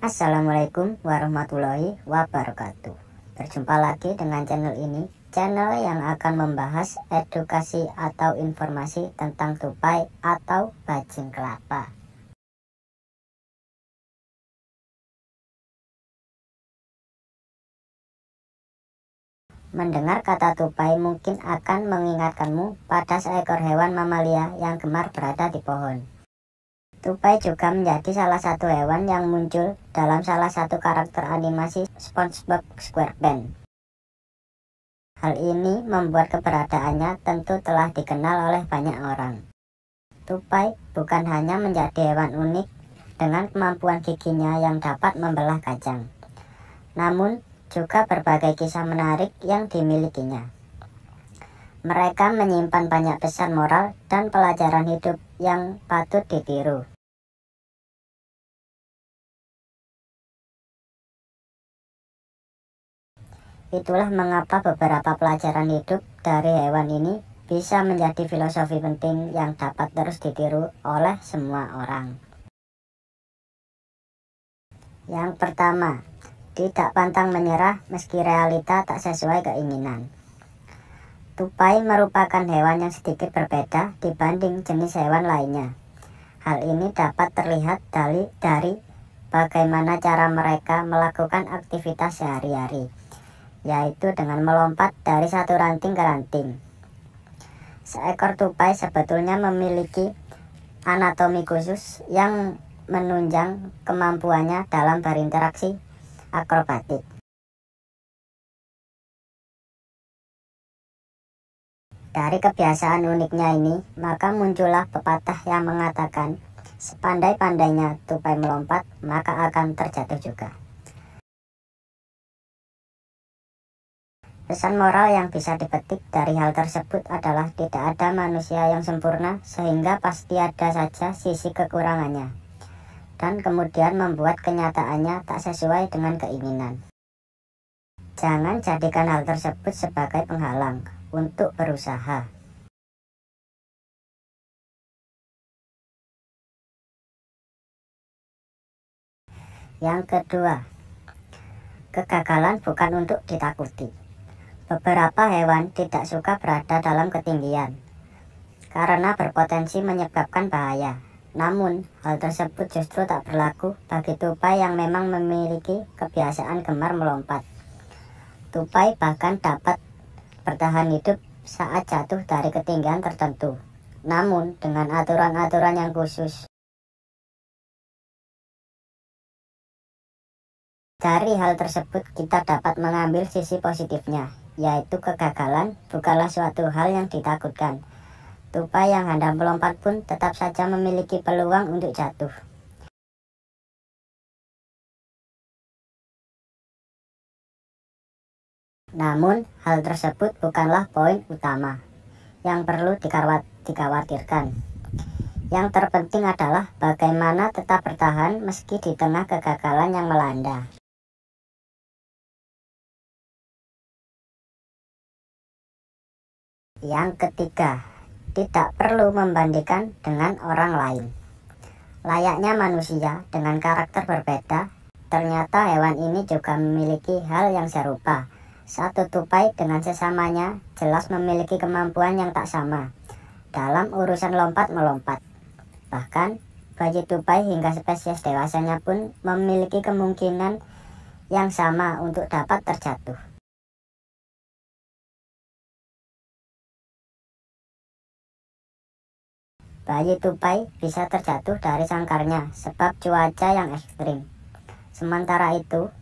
Assalamualaikum warahmatullahi wabarakatuh. Berjumpa lagi dengan channel ini, channel yang akan membahas edukasi atau informasi tentang tupai atau bajing kelapa. Mendengar kata tupai mungkin akan mengingatkanmu pada seekor hewan mamalia yang gemar berada di pohon. Tupai juga menjadi salah satu hewan yang muncul dalam salah satu karakter animasi SpongeBob SquarePants. Hal ini membuat keberadaannya tentu telah dikenal oleh banyak orang. Tupai bukan hanya menjadi hewan unik dengan kemampuan giginya yang dapat membelah kacang, namun juga berbagai kisah menarik yang dimilikinya. Mereka menyimpan banyak pesan moral dan pelajaran hidup yang patut ditiru. Itulah mengapa beberapa pelajaran hidup dari hewan ini bisa menjadi filosofi penting yang dapat terus ditiru oleh semua orang. Yang pertama, tidak pantang menyerah meski realita tak sesuai keinginan. Tupai merupakan hewan yang sedikit berbeda dibanding jenis hewan lainnya. Hal ini dapat terlihat dari bagaimana cara mereka melakukan aktivitas sehari-hari, yaitu dengan melompat dari satu ranting ke ranting. Seekor tupai sebetulnya memiliki anatomi khusus yang menunjang kemampuannya dalam berinteraksi akrobatik. Dari kebiasaan uniknya ini, maka muncullah pepatah yang mengatakan, sepandai-pandainya tupai melompat, maka akan terjatuh juga. Pesan moral yang bisa dipetik dari hal tersebut adalah tidak ada manusia yang sempurna, sehingga pasti ada saja sisi kekurangannya, dan kemudian membuat kenyataannya tak sesuai dengan keinginan. Jangan jadikan hal tersebut sebagai penghalang untuk berusaha. Yang kedua, kegagalan bukan untuk ditakuti. Beberapa hewan tidak suka berada dalam ketinggian karena berpotensi menyebabkan bahaya. Namun, hal tersebut justru tak berlaku bagi tupai yang memang memiliki kebiasaan gemar melompat. Tupai bahkan dapat bertahan hidup saat jatuh dari ketinggian tertentu, namun dengan aturan-aturan yang khusus. Dari hal tersebut kita dapat mengambil sisi positifnya, yaitu kegagalan bukanlah suatu hal yang ditakutkan. Tupai yang hendak melompat pun tetap saja memiliki peluang untuk jatuh. Namun, hal tersebut bukanlah poin utama yang perlu dikhawatirkan. Yang terpenting adalah bagaimana tetap bertahan meski di tengah kegagalan yang melanda. Yang ketiga, tidak perlu membandingkan dengan orang lain. Layaknya manusia dengan karakter berbeda, ternyata hewan ini juga memiliki hal yang serupa. Satu tupai dengan sesamanya jelas memiliki kemampuan yang tak sama dalam urusan lompat-melompat. Bahkan, bayi tupai hingga spesies dewasanya pun memiliki kemungkinan yang sama untuk dapat terjatuh. Bayi tupai bisa terjatuh dari sangkarnya sebab cuaca yang ekstrim. Sementara itu,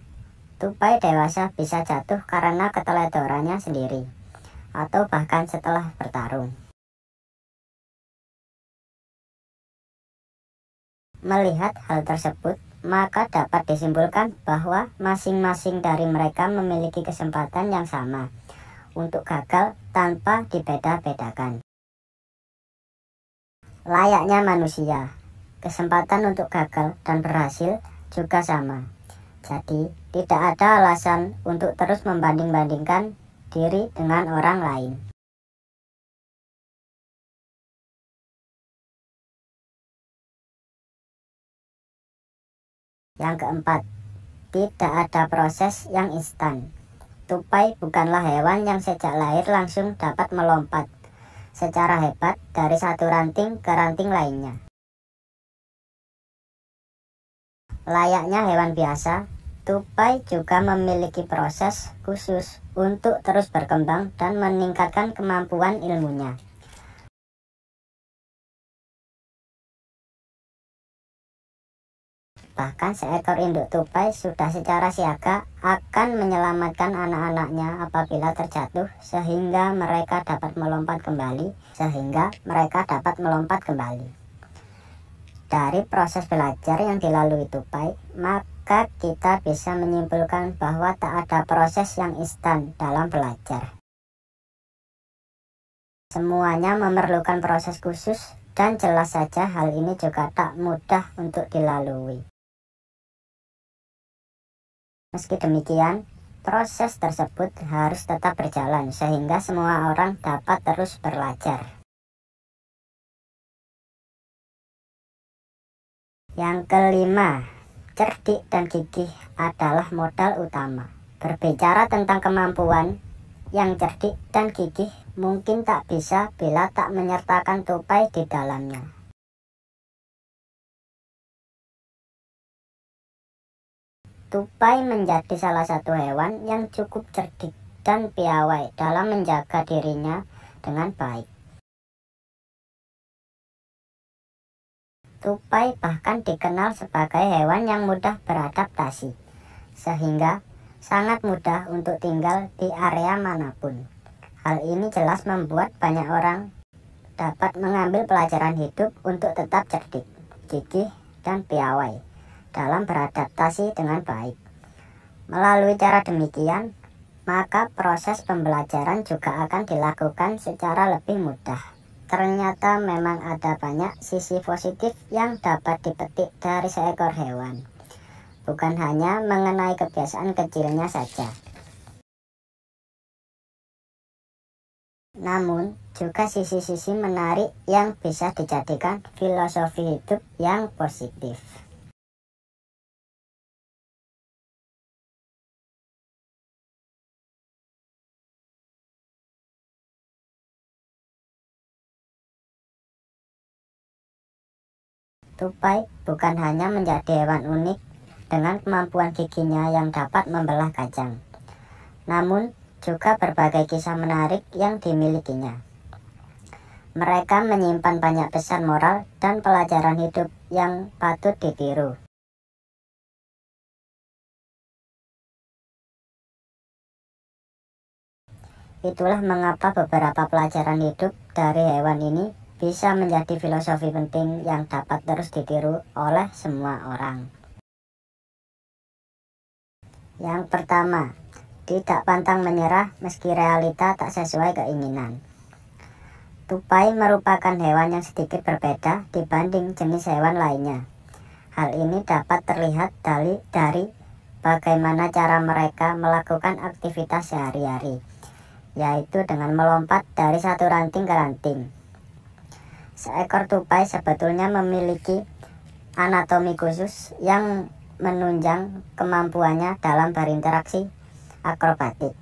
tupai dewasa bisa jatuh karena keteledorannya sendiri, atau bahkan setelah bertarung. Melihat hal tersebut, maka dapat disimpulkan bahwa masing-masing dari mereka memiliki kesempatan yang sama untuk gagal tanpa dibeda-bedakan. Layaknya manusia, kesempatan untuk gagal dan berhasil juga sama. Jadi, tidak ada alasan untuk terus membanding-bandingkan diri dengan orang lain. Yang keempat, tidak ada proses yang instan. Tupai bukanlah hewan yang sejak lahir langsung dapat melompat secara hebat dari satu ranting ke ranting lainnya. Layaknya hewan biasa, tupai juga memiliki proses khusus untuk terus berkembang dan meningkatkan kemampuan ilmunya. Bahkan seekor induk tupai sudah secara siaga akan menyelamatkan anak-anaknya apabila terjatuh sehingga mereka dapat melompat kembali. Dari proses belajar yang dilalui tupai, maka kita bisa menyimpulkan bahwa tak ada proses yang instan dalam belajar. Semuanya memerlukan proses khusus dan jelas saja hal ini juga tak mudah untuk dilalui. Meski demikian, proses tersebut harus tetap berjalan sehingga semua orang dapat terus belajar. Yang kelima, cerdik dan gigih adalah modal utama. Berbicara tentang kemampuan, yang cerdik dan gigih mungkin tak bisa bila tak menyertakan tupai di dalamnya. Tupai menjadi salah satu hewan yang cukup cerdik dan piawai dalam menjaga dirinya dengan baik. Tupai bahkan dikenal sebagai hewan yang mudah beradaptasi, sehingga sangat mudah untuk tinggal di area manapun. Hal ini jelas membuat banyak orang dapat mengambil pelajaran hidup untuk tetap cerdik, gigih, dan piawai dalam beradaptasi dengan baik. Melalui cara demikian, maka proses pembelajaran juga akan dilakukan secara lebih mudah. Ternyata memang ada banyak sisi positif yang dapat dipetik dari seekor hewan, bukan hanya mengenai kebiasaan kecilnya saja. Namun, juga sisi-sisi menarik yang bisa dijadikan filosofi hidup yang positif. Tupai bukan hanya menjadi hewan unik dengan kemampuan giginya yang dapat membelah kacang, namun juga berbagai kisah menarik yang dimilikinya. Mereka menyimpan banyak pesan moral dan pelajaran hidup yang patut ditiru. Itulah mengapa beberapa pelajaran hidup dari hewan ini bisa menjadi filosofi penting yang dapat terus ditiru oleh semua orang. Yang pertama, tidak pantang menyerah meski realita tak sesuai keinginan. Tupai merupakan hewan yang sedikit berbeda dibanding jenis hewan lainnya. Hal ini dapat terlihat dari bagaimana cara mereka melakukan aktivitas sehari-hari, yaitu dengan melompat dari satu ranting ke ranting. Seekor tupai sebetulnya memiliki anatomi khusus yang menunjang kemampuannya dalam berinteraksi akrobatik.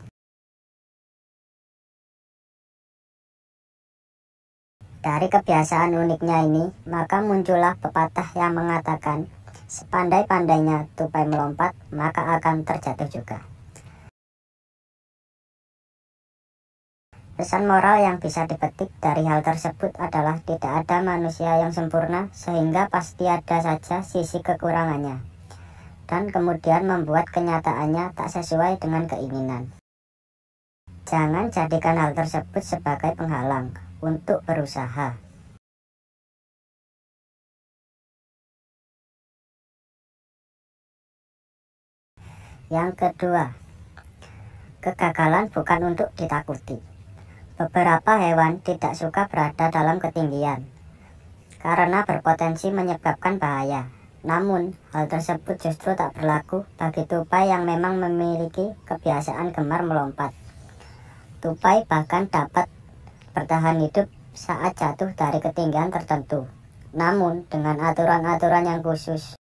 Dari kebiasaan uniknya ini, maka muncullah pepatah yang mengatakan, sepandai-pandainya tupai melompat, maka akan terjatuh juga. Pesan moral yang bisa dipetik dari hal tersebut adalah tidak ada manusia yang sempurna, sehingga pasti ada saja sisi kekurangannya, dan kemudian membuat kenyataannya tak sesuai dengan keinginan. Jangan jadikan hal tersebut sebagai penghalang untuk berusaha. Yang kedua, kegagalan bukan untuk ditakuti. Beberapa hewan tidak suka berada dalam ketinggian karena berpotensi menyebabkan bahaya. Namun, hal tersebut justru tak berlaku bagi tupai yang memang memiliki kebiasaan gemar melompat. Tupai bahkan dapat bertahan hidup saat jatuh dari ketinggian tertentu, namun dengan aturan-aturan yang khusus.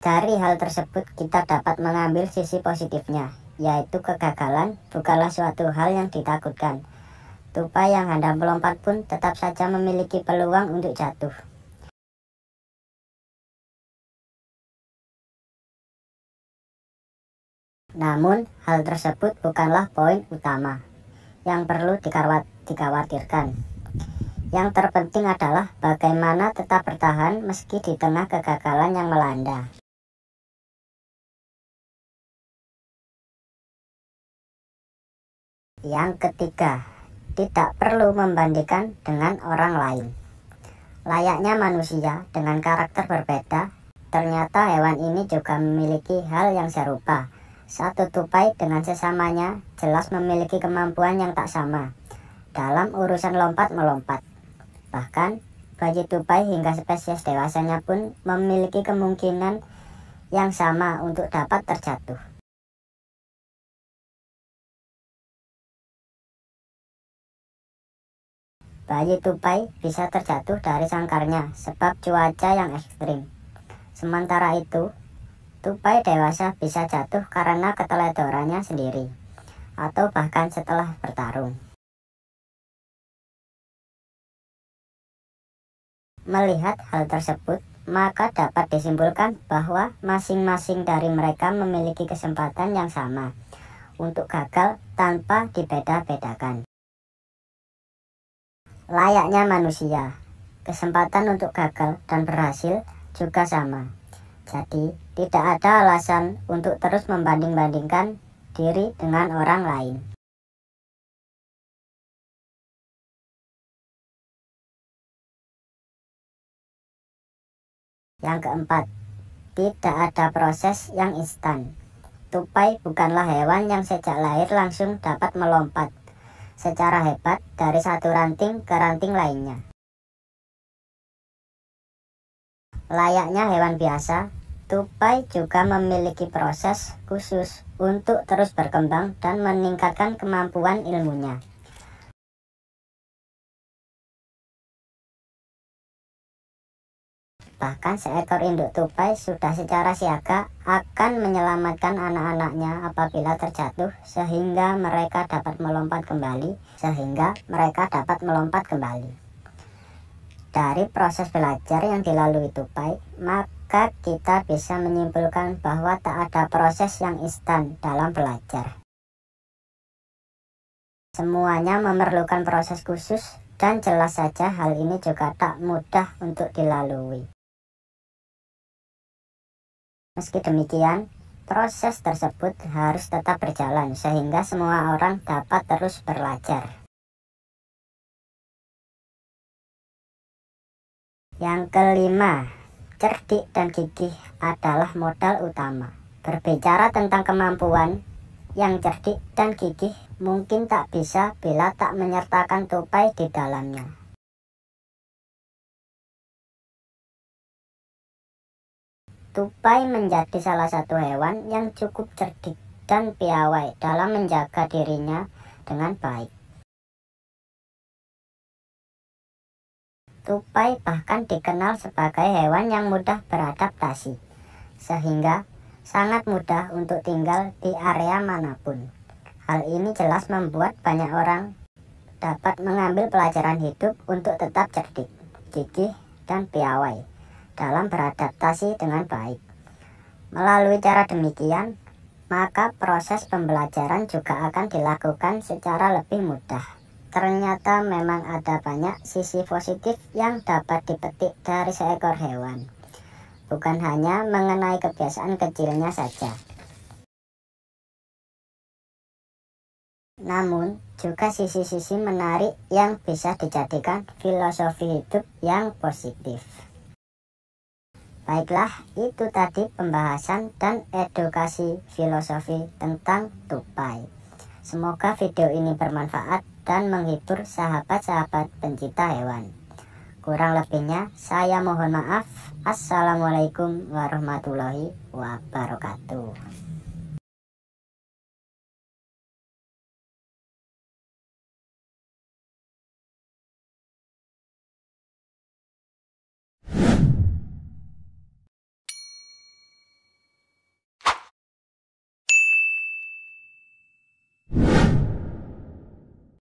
Dari hal tersebut kita dapat mengambil sisi positifnya, yaitu kegagalan bukanlah suatu hal yang ditakutkan. Tupai yang hendak melompat pun tetap saja memiliki peluang untuk jatuh. Namun, hal tersebut bukanlah poin utama yang perlu dikhawatirkan. Yang terpenting adalah bagaimana tetap bertahan meski di tengah kegagalan yang melanda. Yang ketiga, tidak perlu membandingkan dengan orang lain. Layaknya manusia dengan karakter berbeda, ternyata hewan ini juga memiliki hal yang serupa. Satu tupai dengan sesamanya jelas memiliki kemampuan yang tak sama dalam urusan lompat-melompat. Bahkan, bayi tupai hingga spesies dewasanya pun memiliki kemungkinan yang sama untuk dapat terjatuh. Bayi tupai bisa terjatuh dari sangkarnya sebab cuaca yang ekstrim. Sementara itu, tupai dewasa bisa jatuh karena keteledorannya sendiri, atau bahkan setelah bertarung. Melihat hal tersebut, maka dapat disimpulkan bahwa masing-masing dari mereka memiliki kesempatan yang sama untuk gagal tanpa dibeda-bedakan. Layaknya manusia, kesempatan untuk gagal dan berhasil juga sama. Jadi, tidak ada alasan untuk terus membanding-bandingkan diri dengan orang lain. Yang keempat, tidak ada proses yang instan. Tupai bukanlah hewan yang sejak lahir langsung dapat melompat secara hebat dari satu ranting ke ranting lainnya. Layaknya hewan biasa, tupai juga memiliki proses khusus untuk terus berkembang dan meningkatkan kemampuan ilmunya. Bahkan seekor induk tupai sudah secara siaga akan menyelamatkan anak-anaknya apabila terjatuh sehingga mereka dapat melompat kembali. Dari proses belajar yang dilalui tupai, maka kita bisa menyimpulkan bahwa tak ada proses yang instan dalam belajar. Semuanya memerlukan proses khusus dan jelas saja hal ini juga tak mudah untuk dilalui. Meski demikian, proses tersebut harus tetap berjalan sehingga semua orang dapat terus belajar. Yang kelima, cerdik dan gigih adalah modal utama. Berbicara tentang kemampuan, yang cerdik dan gigih mungkin tak bisa bila tak menyertakan tupai di dalamnya. Tupai menjadi salah satu hewan yang cukup cerdik dan piawai dalam menjaga dirinya dengan baik. Tupai bahkan dikenal sebagai hewan yang mudah beradaptasi, sehingga sangat mudah untuk tinggal di area manapun. Hal ini jelas membuat banyak orang dapat mengambil pelajaran hidup untuk tetap cerdik, gigih, dan piawai dalam beradaptasi dengan baik. Melalui cara demikian, maka proses pembelajaran juga akan dilakukan secara lebih mudah. Ternyata memang ada banyak sisi positif yang dapat dipetik dari seekor hewan, bukan hanya mengenai kebiasaan kecilnya saja. Namun, juga sisi-sisi menarik yang bisa dijadikan filosofi hidup yang positif. Baiklah, itu tadi pembahasan dan edukasi filosofi tentang tupai. Semoga video ini bermanfaat dan menghibur sahabat-sahabat pencinta hewan. Kurang lebihnya, saya mohon maaf. Assalamualaikum warahmatullahi wabarakatuh.